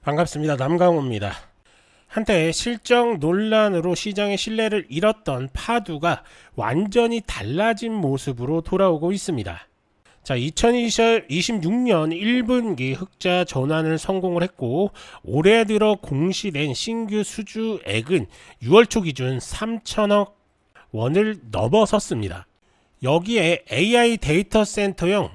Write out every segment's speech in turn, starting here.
반갑습니다. 남강호입니다. 한때 실적 논란으로 시장의 신뢰를 잃었던 파두가 완전히 달라진 모습으로 돌아오고 있습니다. 자, 2026년 1분기 흑자 전환을 성공을 했고, 올해 들어 공시된 신규 수주액은 6월 초 기준 3천억 원을 넘어섰습니다. 여기에 AI 데이터 센터용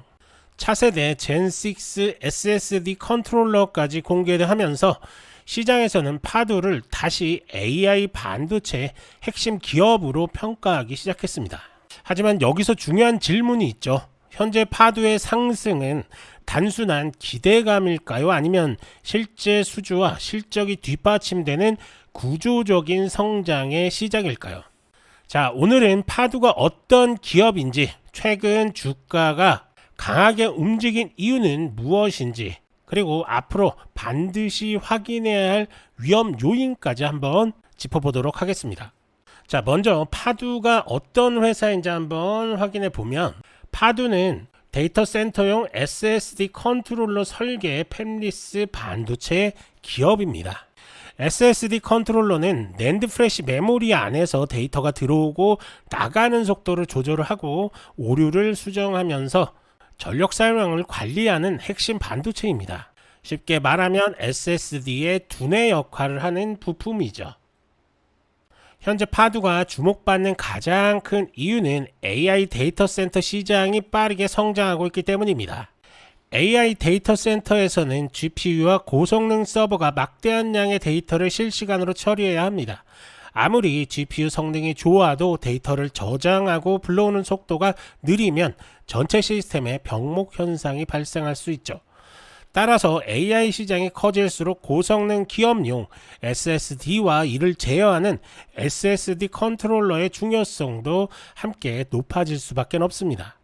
차세대 젠6 SSD 컨트롤러까지 공개하면서 시장에서는 파두를 다시 AI 반도체 핵심 기업으로 평가하기 시작했습니다. 하지만 여기서 중요한 질문이 있죠. 현재 파두의 상승은 단순한 기대감일까요? 아니면 실제 수주와 실적이 뒷받침되는 구조적인 성장의 시작일까요? 자, 오늘은 파두가 어떤 기업인지, 최근 주가가 강하게 움직인 이유는 무엇인지, 그리고 앞으로 반드시 확인해야 할 위험 요인까지 한번 짚어보도록 하겠습니다. 자, 먼저 파두가 어떤 회사인지 한번 확인해 보면, 파두는 데이터 센터용 SSD 컨트롤러 설계 팹리스 반도체 기업입니다. SSD 컨트롤러는 낸드 플래시 메모리 안에서 데이터가 들어오고 나가는 속도를 조절을 하고 오류를 수정하면서 전력 사용량을 관리하는 핵심 반도체입니다. 쉽게 말하면 SSD의 두뇌 역할을 하는 부품이죠. 현재 파두가 주목받는 가장 큰 이유는 AI 데이터 센터 시장이 빠르게 성장하고 있기 때문입니다. AI 데이터 센터에서는 GPU와 고성능 서버가 막대한 양의 데이터를 실시간으로 처리해야 합니다. 아무리 GPU 성능이 좋아도 데이터를 저장하고 불러오는 속도가 느리면 전체 시스템에 병목 현상이 발생할 수 있죠. 따라서 AI 시장이 커질수록 고성능 기업용 SSD와 이를 제어하는 SSD 컨트롤러의 중요성도 함께 높아질 수밖에 없습니다.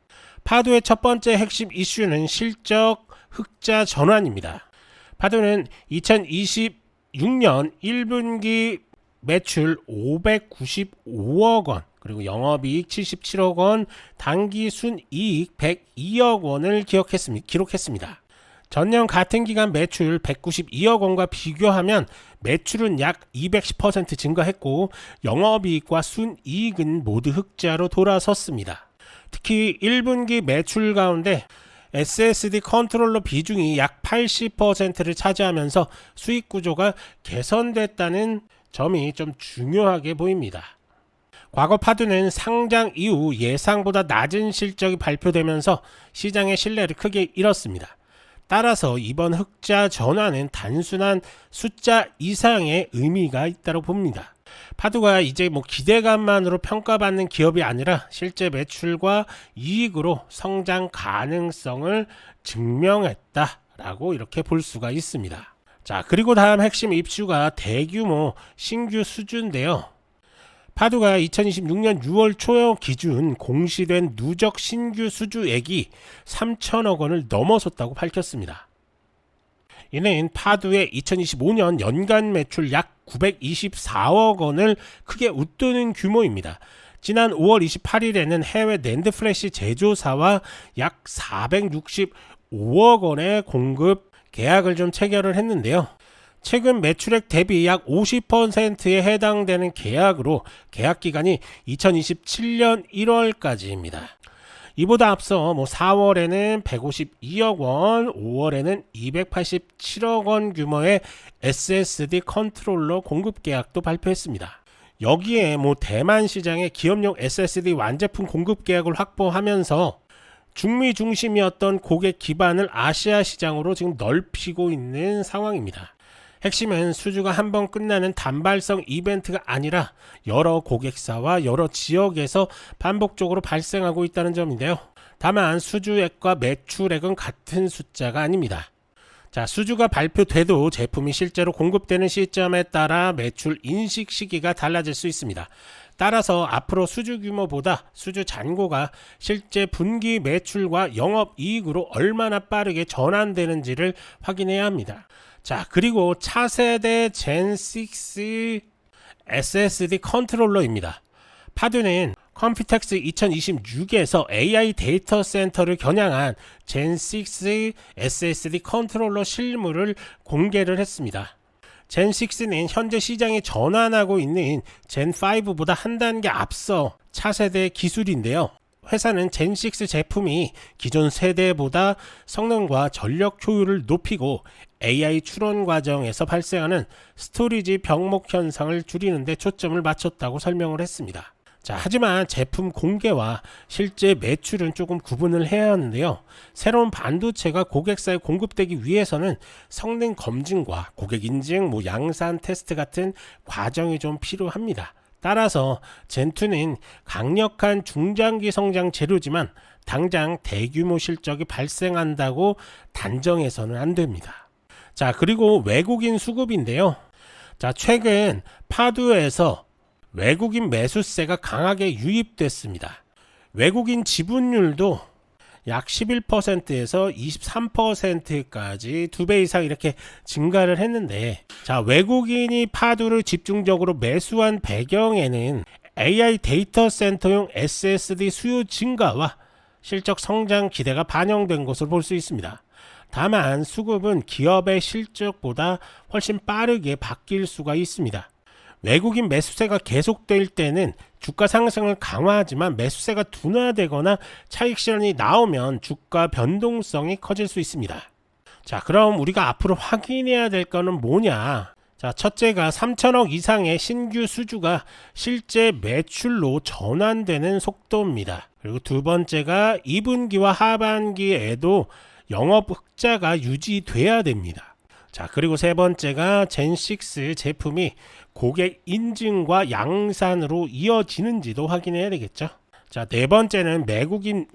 파두의 첫 번째 핵심 이슈는 실적 흑자 전환입니다. 파두는 2026년 1분기 매출 595억 원, 그리고 영업이익 77억 원, 당기 순이익 102억 원을 기록했습니다. 전년 같은 기간 매출 192억 원과 비교하면 매출은 약 210% 증가했고 영업이익과 순이익은 모두 흑자로 돌아섰습니다. 특히 1분기 매출 가운데 SSD 컨트롤러 비중이 약 80%를 차지하면서 수익 구조가 개선됐다는 점이 좀 중요하게 보입니다. 과거 파두는 상장 이후 예상보다 낮은 실적이 발표되면서 시장의 신뢰를 크게 잃었습니다. 따라서 이번 흑자 전환은 단순한 숫자 이상의 의미가 있다고 봅니다. 파두가 이제 기대감만으로 평가받는 기업이 아니라 실제 매출과 이익으로 성장 가능성을 증명했다라고 이렇게 볼 수가 있습니다. 자, 그리고 다음 핵심 이슈가 대규모 신규 수주인데요. 파두가 2026년 6월 초 기준 공시된 누적 신규 수주액이 3천억 원을 넘어섰다고 밝혔습니다. 이는 파두의 2025년 연간 매출 약 924억 원을 크게 웃도는 규모입니다. 지난 5월 28일에는 해외 낸드 플래시 제조사와 약 465억 원의 공급 계약을 좀 체결을 했는데요. 최근 매출액 대비 약 50%에 해당되는 계약으로 계약 기간이 2027년 1월까지입니다. 이보다 앞서 4월에는 152억 원, 5월에는 287억 원 규모의 SSD 컨트롤러 공급 계약도 발표했습니다. 여기에 대만 시장의 기업용 SSD 완제품 공급 계약을 확보하면서 중미 중심이었던 고객 기반을 아시아 시장으로 지금 넓히고 있는 상황입니다. 핵심은 수주가 한번 끝나는 단발성 이벤트가 아니라 여러 고객사와 여러 지역에서 반복적으로 발생하고 있다는 점인데요. 다만 수주액과 매출액은 같은 숫자가 아닙니다. 자, 수주가 발표돼도 제품이 실제로 공급되는 시점에 따라 매출 인식 시기가 달라질 수 있습니다. 따라서 앞으로 수주 규모보다 수주 잔고가 실제 분기 매출과 영업이익으로 얼마나 빠르게 전환되는지를 확인해야 합니다. 자, 그리고 차세대 젠6 SSD 컨트롤러입니다. 파두는 컴퓨텍스 2026에서 AI 데이터 센터를 겨냥한 젠6 SSD 컨트롤러 실물을 공개를 했습니다. 젠6는 현재 시장에 전환하고 있는 젠5보다 한 단계 앞서 차세대 기술인데요. 회사는 젠6 제품이 기존 세대보다 성능과 전력 효율을 높이고 AI 추론 과정에서 발생하는 스토리지 병목 현상을 줄이는 데 초점을 맞췄다고 설명을 했습니다. 자, 하지만 제품 공개와 실제 매출은 조금 구분을 해야 하는데요. 새로운 반도체가 고객사에 공급되기 위해서는 성능 검증과 고객 인증, 양산 테스트 같은 과정이 좀 필요합니다. 따라서 젠2는 강력한 중장기 성장 재료지만 당장 대규모 실적이 발생한다고 단정해서는 안 됩니다. 자, 그리고 외국인 수급인데요. 자, 최근 파두에서 외국인 매수세가 강하게 유입됐습니다. 외국인 지분율도 약 11%에서 23%까지 2배 이상 이렇게 증가를 했는데, 자, 외국인이 파두를 집중적으로 매수한 배경에는 AI 데이터 센터용 SSD 수요 증가와 실적 성장 기대가 반영된 것으로 볼 수 있습니다. 다만 수급은 기업의 실적보다 훨씬 빠르게 바뀔 수가 있습니다. 외국인 매수세가 계속될 때는 주가 상승을 강화하지만 매수세가 둔화되거나 차익 실현이 나오면 주가 변동성이 커질 수 있습니다. 자, 그럼 우리가 앞으로 확인해야 될 거는 뭐냐? 자, 첫째가 3천억 이상의 신규 수주가 실제 매출로 전환되는 속도입니다. 그리고 두 번째가 2분기와 하반기에도 영업 흑자가 유지돼야 됩니다. 자, 그리고 세 번째가 젠6 제품이 고객 인증과 양산으로 이어지는지도 확인해야 되겠죠. 자, 네 번째는 외국인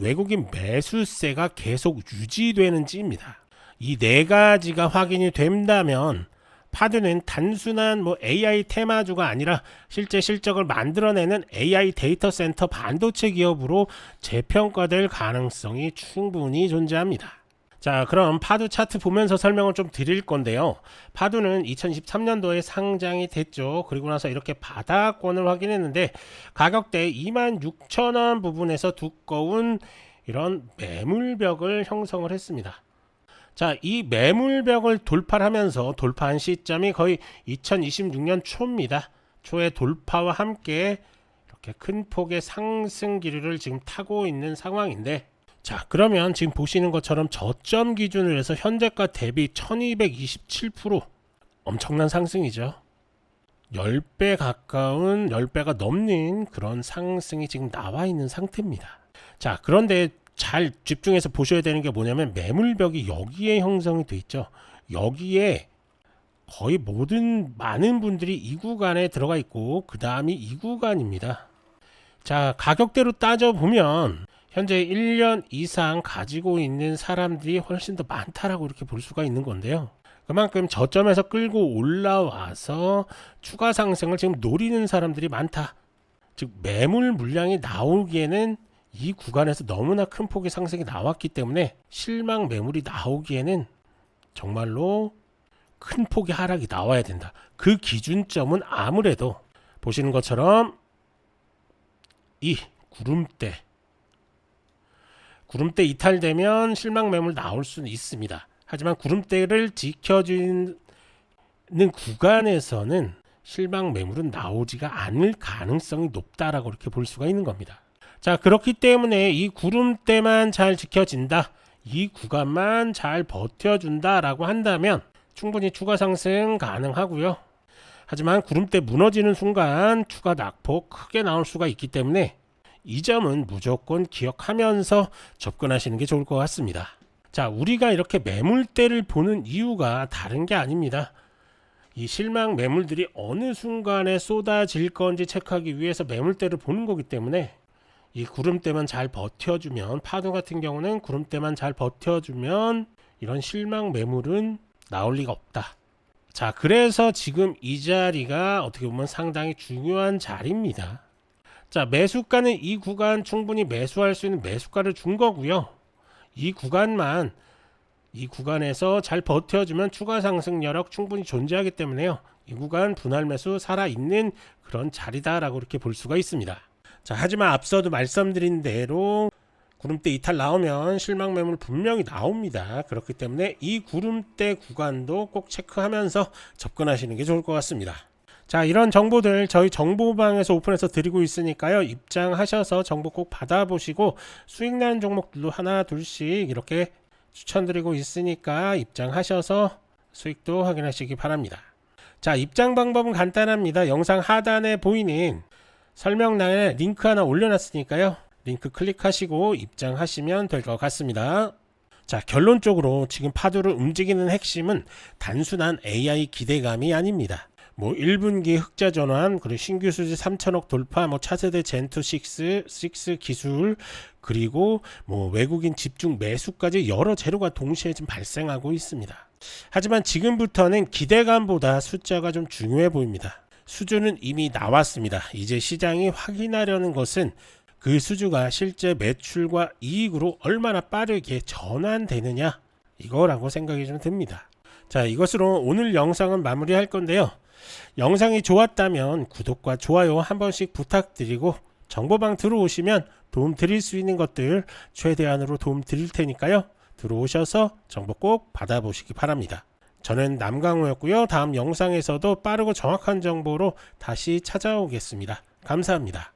매수세가 계속 유지되는지입니다. 이 네 가지가 확인이 된다면 파두는 단순한 AI 테마주가 아니라 실제 실적을 만들어내는 AI 데이터 센터 반도체 기업으로 재평가될 가능성이 충분히 존재합니다. 자, 그럼 파두 차트 보면서 설명을 좀 드릴 건데요. 파두는 2013년도에 상장이 됐죠. 그리고 나서 이렇게 바닥권을 확인했는데 가격대 26,000원 부분에서 두꺼운 이런 매물벽을 형성을 했습니다. 자, 이 매물벽을 돌파하면서 돌파한 시점이 거의 2026년 초입니다. 초의 돌파와 함께 이렇게 큰 폭의 상승 기류를 지금 타고 있는 상황인데, 자, 그러면 지금 보시는 것처럼 저점 기준으로 해서 현재가 대비 1227% 엄청난 상승이죠. 10배 가까운 10배가 넘는 그런 상승이 지금 나와 있는 상태입니다. 자, 그런데 잘 집중해서 보셔야 되는 게 뭐냐면 매물벽이 여기에 형성이 돼 있죠. 여기에 거의 많은 분들이 이 구간에 들어가 있고 그 다음이 이 구간입니다. 자, 가격대로 따져보면 현재 1년 이상 가지고 있는 사람들이 훨씬 더 많다라고 이렇게 볼 수가 있는 건데요. 그만큼 저점에서 끌고 올라와서 추가 상승을 지금 노리는 사람들이 많다. 즉 매물 물량이 나오기에는 이 구간에서 너무나 큰 폭의 상승이 나왔기 때문에 실망 매물이 나오기에는 정말로 큰 폭의 하락이 나와야 된다. 그 기준점은 아무래도 보시는 것처럼 이 구름대 이탈되면 실망 매물 나올 수는 있습니다. 하지만 구름대를 지켜주는 구간에서는 실망 매물은 나오지가 않을 가능성이 높다라고 이렇게 볼 수가 있는 겁니다. 자, 그렇기 때문에 이 구름대만 잘 지켜진다, 이 구간만 잘 버텨준다라고 한다면 충분히 추가 상승 가능하고요. 하지만 구름대 무너지는 순간 추가 낙폭 크게 나올 수가 있기 때문에 이 점은 무조건 기억하면서 접근하시는 게 좋을 것 같습니다. 자, 우리가 이렇게 매물대를 보는 이유가 다른 게 아닙니다. 이 실망 매물들이 어느 순간에 쏟아질 건지 체크하기 위해서 매물대를 보는 거기 때문에 이 구름대만 잘 버텨주면, 파도 같은 경우는 구름대만 잘 버텨주면 이런 실망 매물은 나올 리가 없다. 자, 그래서 지금 이 자리가 어떻게 보면 상당히 중요한 자리입니다. 자, 매수가는 이 구간 충분히 매수할 수 있는 매수가를 준 거고요. 이 구간에서 잘 버텨주면 추가 상승 여력 충분히 존재하기 때문에요. 이 구간 분할 매수 살아있는 그런 자리다라고 이렇게 볼 수가 있습니다. 자, 하지만 앞서도 말씀드린 대로 구름대 이탈 나오면 실망 매물 분명히 나옵니다. 그렇기 때문에 이 구름대 구간도 꼭 체크하면서 접근하시는 게 좋을 것 같습니다. 자, 이런 정보들 저희 정보방에서 오픈해서 드리고 있으니까요. 입장하셔서 정보 꼭 받아보시고 수익 나는 종목들도 하나 둘씩 이렇게 추천드리고 있으니까 입장하셔서 수익도 확인하시기 바랍니다. 자, 입장 방법은 간단합니다. 영상 하단에 보이는 설명란에 링크 하나 올려놨으니까요. 링크 클릭하시고 입장하시면 될 것 같습니다. 자, 결론적으로 지금 파도를 움직이는 핵심은 단순한 AI 기대감이 아닙니다. 1분기 흑자 전환, 그리고 신규 수지 3천억 돌파, 차세대 젠2 6 기술, 그리고 외국인 집중 매수까지 여러 재료가 동시에 지금 발생하고 있습니다. 하지만 지금부터는 기대감보다 숫자가 좀 중요해 보입니다. 수주는 이미 나왔습니다. 이제 시장이 확인하려는 것은 그 수주가 실제 매출과 이익으로 얼마나 빠르게 전환되느냐, 이거라고 생각이 좀 듭니다. 자, 이것으로 오늘 영상은 마무리할 건데요. 영상이 좋았다면 구독과 좋아요 한 번씩 부탁드리고 정보방 들어오시면 도움 드릴 수 있는 것들 최대한으로 도움 드릴 테니까요. 들어오셔서 정보 꼭 받아보시기 바랍니다. 저는 남강호였고요. 다음 영상에서도 빠르고 정확한 정보로 다시 찾아오겠습니다. 감사합니다.